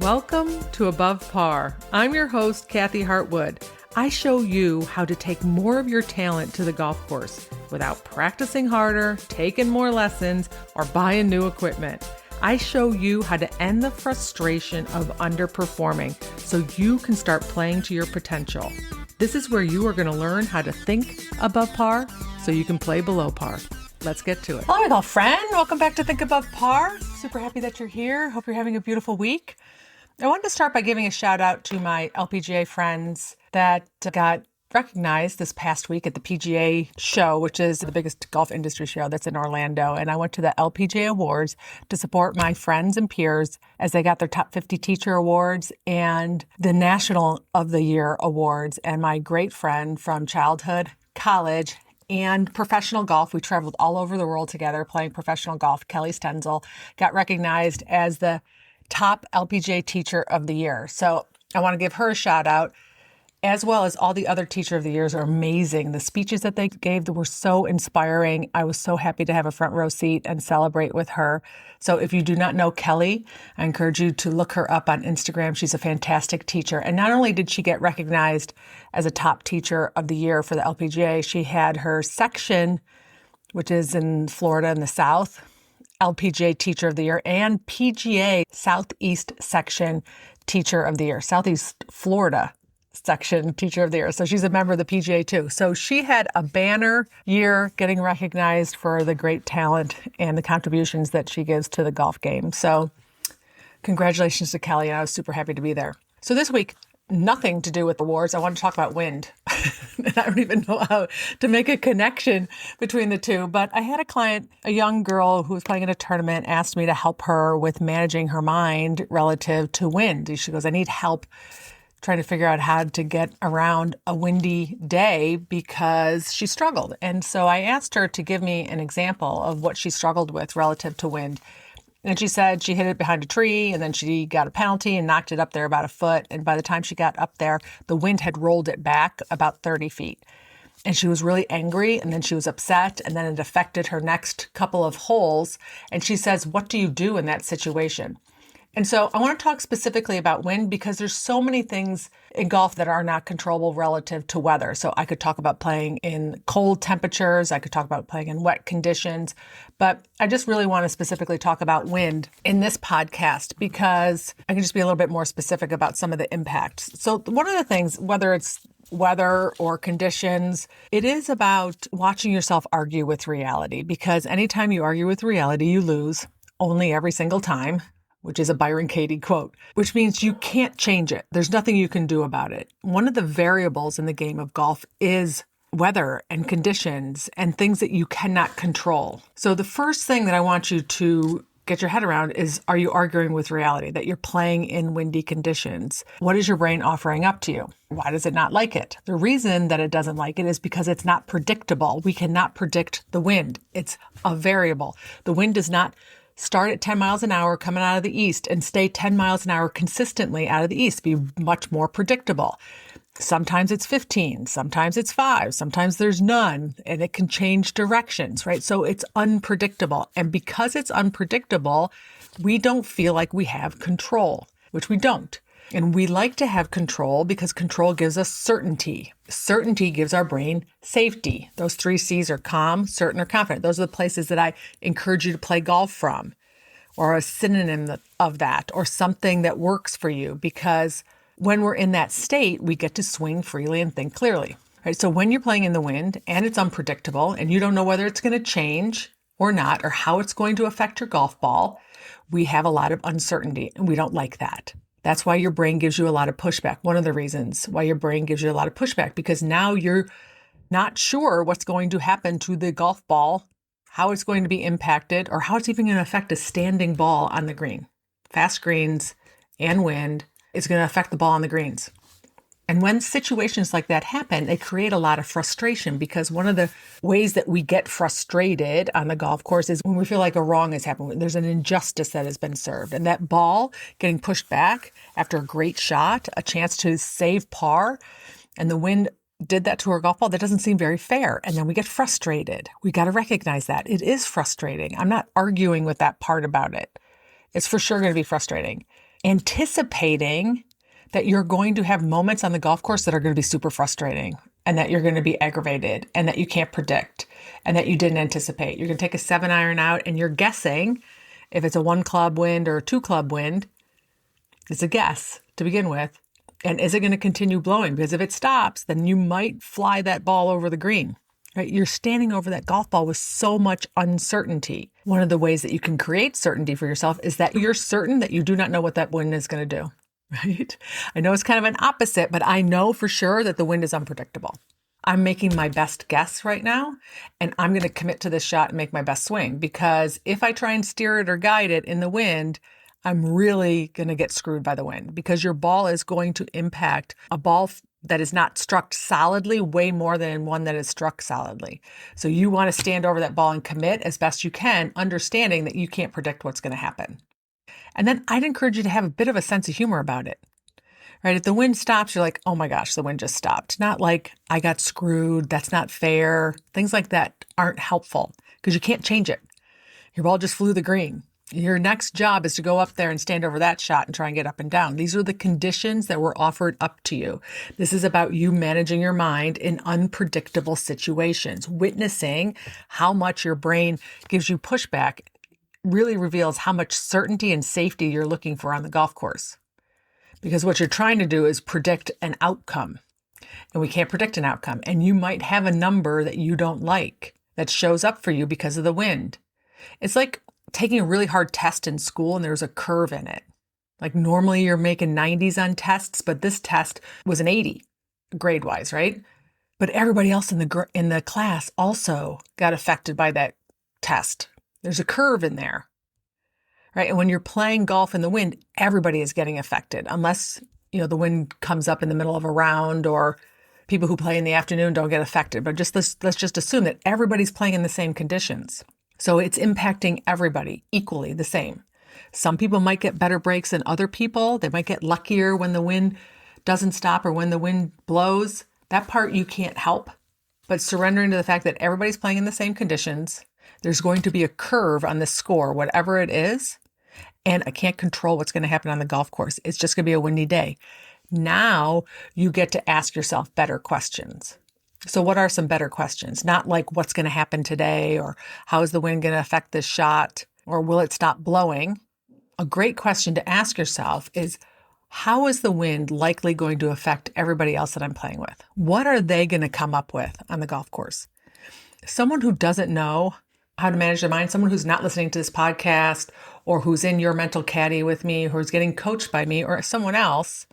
Welcome to Above Par. I'm your host, Kathy Hartwood. I show you how to take more of your talent to the golf course without practicing harder, taking more lessons, or buying new equipment. I show you how to end the frustration of underperforming so you can start playing to your potential. This is where you are going to learn how to think above par so you can play below par. Let's get to it. Hello, my golf friend. Welcome back to Think Above Par. Super happy that you're here. Hope you're having a beautiful week. I wanted to start by giving a shout out to my LPGA friends that got recognized this past week at the PGA show, which is the biggest golf industry show that's in Orlando. And I went to the LPGA Awards to support my friends and peers as they got their top 50 teacher awards and the National of the Year awards. And my great friend from childhood, college, and professional golf, we traveled all over the world together playing professional golf, Kelly Stenzel, got recognized as the top LPGA Teacher of the Year. So I want to give her a shout out, as well as all the other Teacher of the Years are amazing. The speeches that they gave were so inspiring. I was so happy to have a front row seat and celebrate with her. So if you do not know Kelly, I encourage you to look her up on Instagram. She's a fantastic teacher. And not only did she get recognized as a top Teacher of the Year for the LPGA, she had her section, which is in Florida in the South, LPGA Teacher of the Year, and PGA Southeast Section Teacher of the Year, Southeast Florida Section Teacher of the Year. So she's a member of the PGA too. So she had a banner year getting recognized for the great talent and the contributions that she gives to the golf game. So congratulations to Kelly. And I was super happy to be there. So this week, nothing to do with awards. I want to talk about wind. And I don't even know how to make a connection between the two. But I had a client, a young girl who was playing in a tournament, asked me to help her with managing her mind relative to wind. She goes, I need help trying to figure out how to get around a windy day because she struggled. And so I asked her to give me an example of what she struggled with relative to wind. And she said she hit it behind a tree and then she got a penalty and knocked it up there about a foot. And by the time she got up there, the wind had rolled it back about 30 feet. And she was really angry and then she was upset and then it affected her next couple of holes. And she says, what do you do in that situation? And so I want to talk specifically about wind because there's so many things in golf that are not controllable relative to weather. So I could talk about playing in cold temperatures. I could talk about playing in wet conditions. But I just really want to specifically talk about wind in this podcast because I can just be a little bit more specific about some of the impacts. So one of the things, whether it's weather or conditions, it is about watching yourself argue with reality because anytime you argue with reality, you lose only every single time, which is a Byron Katie quote, which means you can't change it. There's nothing you can do about it. One of the variables in the game of golf is weather and conditions and things that you cannot control. So the first thing that I want you to get your head around is, are you arguing with reality that you're playing in windy conditions? What is your brain offering up to you? Why does it not like it? The reason that it doesn't like it is because it's not predictable. We cannot predict the wind. It's a variable. The wind does not start at 10 miles an hour coming out of the east and stay 10 miles an hour consistently out of the east, be much more predictable. Sometimes it's 15, sometimes it's 5, sometimes there's none, and it can change directions, right? So it's unpredictable. And because it's unpredictable, we don't feel like we have control, which we don't. And we like to have control because control gives us certainty. Certainty gives our brain safety. Those 3 C's are calm, certain, or confident. Those are the places that I encourage you to play golf from, or a synonym of that, or something that works for you. Because when we're in that state, we get to swing freely and think clearly. Right? So when you're playing in the wind and it's unpredictable and you don't know whether it's going to change or not, or how it's going to affect your golf ball, we have a lot of uncertainty and we don't like that. That's why your brain gives you a lot of pushback. One of the reasons why your brain gives you a lot of pushback, because now you're not sure what's going to happen to the golf ball, how it's going to be impacted, or how it's even going to affect a standing ball on the green. Fast greens and wind is going to affect the ball on the greens. And when situations like that happen, they create a lot of frustration because one of the ways that we get frustrated on the golf course is when we feel like a wrong has happened. There's an injustice that has been served. And that ball getting pushed back after a great shot, a chance to save par, and the wind did that to our golf ball, that doesn't seem very fair. And then we get frustrated. We got to recognize that. It is frustrating. I'm not arguing with that part about it. It's for sure going to be frustrating. anticipating that you're going to have moments on the golf course that are going to be super frustrating and that you're going to be aggravated and that you can't predict and that you didn't anticipate. You're going to take a 7-iron out and you're guessing if it's a 1-club wind or a 2-club wind. It's a guess to begin with. And is it going to continue blowing? Because if it stops, then you might fly that ball over the green. Right? You're standing over that golf ball with so much uncertainty. One of the ways that you can create certainty for yourself is that you're certain that you do not know what that wind is going to do. Right? I know it's kind of an opposite, but I know for sure that the wind is unpredictable. I'm making my best guess right now, and I'm going to commit to this shot and make my best swing, because if I try and steer it or guide it in the wind, I'm really going to get screwed by the wind, because your ball is going to impact a ball that is not struck solidly way more than one that is struck solidly. So you want to stand over that ball and commit as best you can, understanding that you can't predict what's going to happen. And then I'd encourage you to have a bit of a sense of humor about it, right? If the wind stops, you're like, oh my gosh, the wind just stopped. Not like I got screwed. That's not fair. Things like that aren't helpful because you can't change it. Your ball just flew the green. Your next job is to go up there and stand over that shot and try and get up and down. These are the conditions that were offered up to you. This is about you managing your mind in unpredictable situations. Witnessing how much your brain gives you pushback really reveals how much certainty and safety you're looking for on the golf course. Because what you're trying to do is predict an outcome. And we can't predict an outcome. And you might have a number that you don't like that shows up for you because of the wind. It's like taking a really hard test in school and there's a curve in it. Like normally you're making 90s on tests, but this test was an 80 grade-wise, right? But everybody else in the class also got affected by that test. There's a curve in there, right? And when you're playing golf in the wind, everybody is getting affected unless, the wind comes up in the middle of a round or people who play in the afternoon don't get affected. But let's just assume that everybody's playing in the same conditions. So it's impacting everybody equally the same. Some people might get better breaks than other people. They might get luckier when the wind doesn't stop or when the wind blows. That part you can't help. But surrendering to the fact that everybody's playing in the same conditions, there's going to be a curve on the score, whatever it is, and I can't control what's going to happen on the golf course. It's just going to be a windy day. Now you get to ask yourself better questions. So what are some better questions? Not like what's going to happen today or how is the wind going to affect this shot or will it stop blowing? A great question to ask yourself is, how is the wind likely going to affect everybody else that I'm playing with? What are they going to come up with on the golf course? Someone who doesn't know how to manage their mind, someone who's not listening to this podcast or who's in your mental caddy with me, who's getting coached by me or someone else,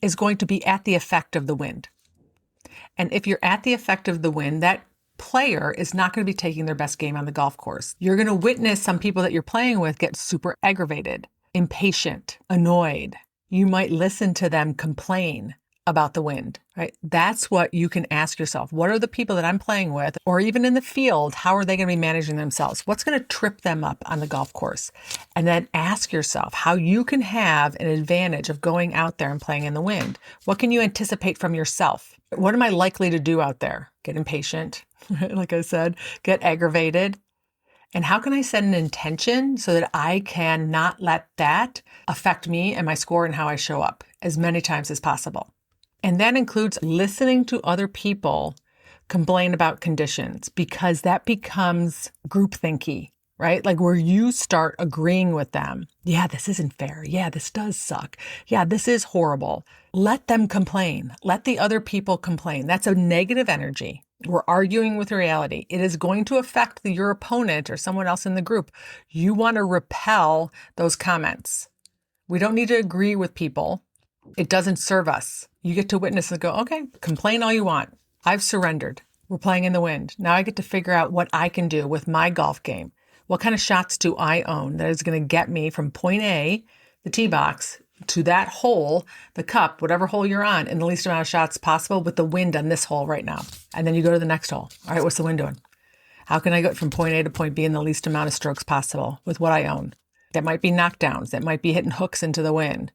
is going to be at the effect of the wind. And if you're at the effect of the wind, that player is not going to be taking their best game on the golf course. You're going to witness some people that you're playing with get super aggravated, impatient, annoyed. You might listen to them complain about the wind, right? That's what you can ask yourself. What are the people that I'm playing with, or even in the field, how are they going to be managing themselves? What's going to trip them up on the golf course? And then ask yourself how you can have an advantage of going out there and playing in the wind. What can you anticipate from yourself? What am I likely to do out there? Get impatient, like I said, get aggravated. And how can I set an intention so that I can not let that affect me and my score and how I show up as many times as possible? And that includes listening to other people complain about conditions, because that becomes groupthinky, right? Like where you start agreeing with them. Yeah, this isn't fair. Yeah, this does suck. Yeah, this is horrible. Let them complain. Let the other people complain. That's a negative energy. We're arguing with reality. It is going to affect your opponent or someone else in the group. You want to repel those comments. We don't need to agree with people. It doesn't serve us. You get to witness and go, okay, complain all you want. I've surrendered. We're playing in the wind. Now I get to figure out what I can do with my golf game. What kind of shots do I own that is going to get me from point A, the tee box, to that hole, the cup, whatever hole you're on, in the least amount of shots possible with the wind on this hole right now. And then you go to the next hole. All right, what's the wind doing? How can I go from point A to point B in the least amount of strokes possible with what I own? That might be knockdowns. That might be hitting hooks into the wind.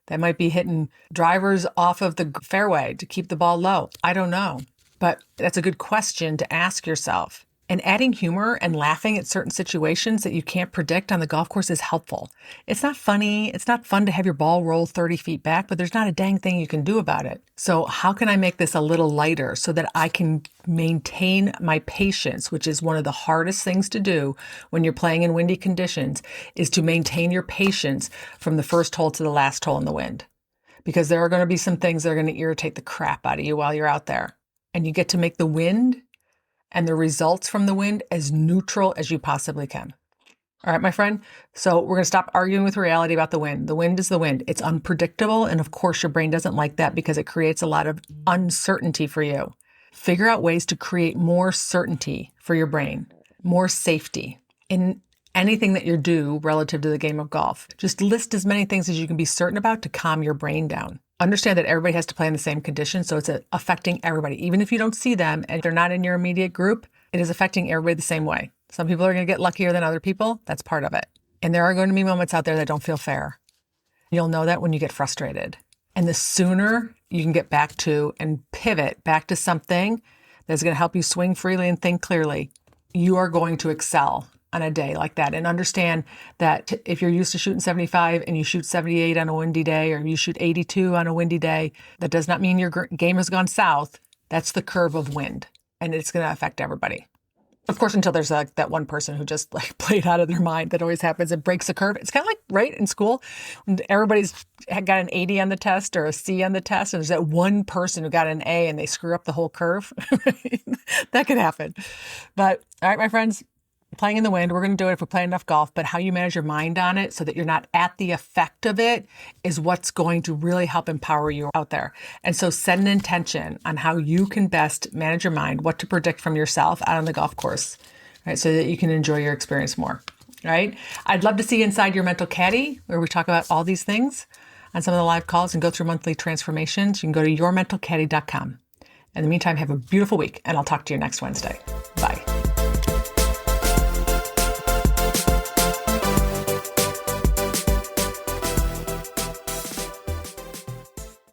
That might be hitting drivers off of the fairway to keep the ball low. I don't know. But that's a good question to ask yourself. And adding humor and laughing at certain situations that you can't predict on the golf course is helpful. It's not funny. It's not fun to have your ball roll 30 feet back, but there's not a dang thing you can do about it. So how can I make this a little lighter so that I can maintain my patience, which is one of the hardest things to do when you're playing in windy conditions, is to maintain your patience from the first hole to the last hole in the wind. Because there are going to be some things that are going to irritate the crap out of you while you're out there. And you get to make the wind and the results from the wind as neutral as you possibly can. All right, my friend. So we're going to stop arguing with reality about the wind. The wind is the wind. It's unpredictable. And of course, your brain doesn't like that because it creates a lot of uncertainty for you. Figure out ways to create more certainty for your brain, more safety in anything that you do relative to the game of golf. Just list as many things as you can be certain about to calm your brain down. Understand that everybody has to play in the same conditions, so it's affecting everybody. Even if you don't see them and they're not in your immediate group, it is affecting everybody the same way. Some people are going to get luckier than other people. That's part of it. And there are going to be moments out there that don't feel fair. You'll know that when you get frustrated. And the sooner you can get back to and pivot back to something that's going to help you swing freely and think clearly, you are going to excel on a day like that. And understand that if you're used to shooting 75 and you shoot 78 on a windy day, or you shoot 82 on a windy day, that does not mean your game has gone south. That's the curve of wind, and it's going to affect everybody. Of course, until there's that one person who just played out of their mind. That always happens. It breaks a curve. It's kind of like, right, in school, when everybody's got an 80 on the test or a C on the test, and there's that one person who got an A and they screw up the whole curve. That could happen. But all right, my friends, playing in the wind, we're going to do it if we play enough golf, but how you manage your mind on it so that you're not at the effect of it is what's going to really help empower you out there. And so set an intention on how you can best manage your mind, what to predict from yourself out on the golf course, right? So that you can enjoy your experience more, right? I'd love to see inside your mental caddy where we talk about all these things on some of the live calls and go through monthly transformations. You can go to yourmentalcaddy.com. In the meantime, have a beautiful week, and I'll talk to you next Wednesday. Bye.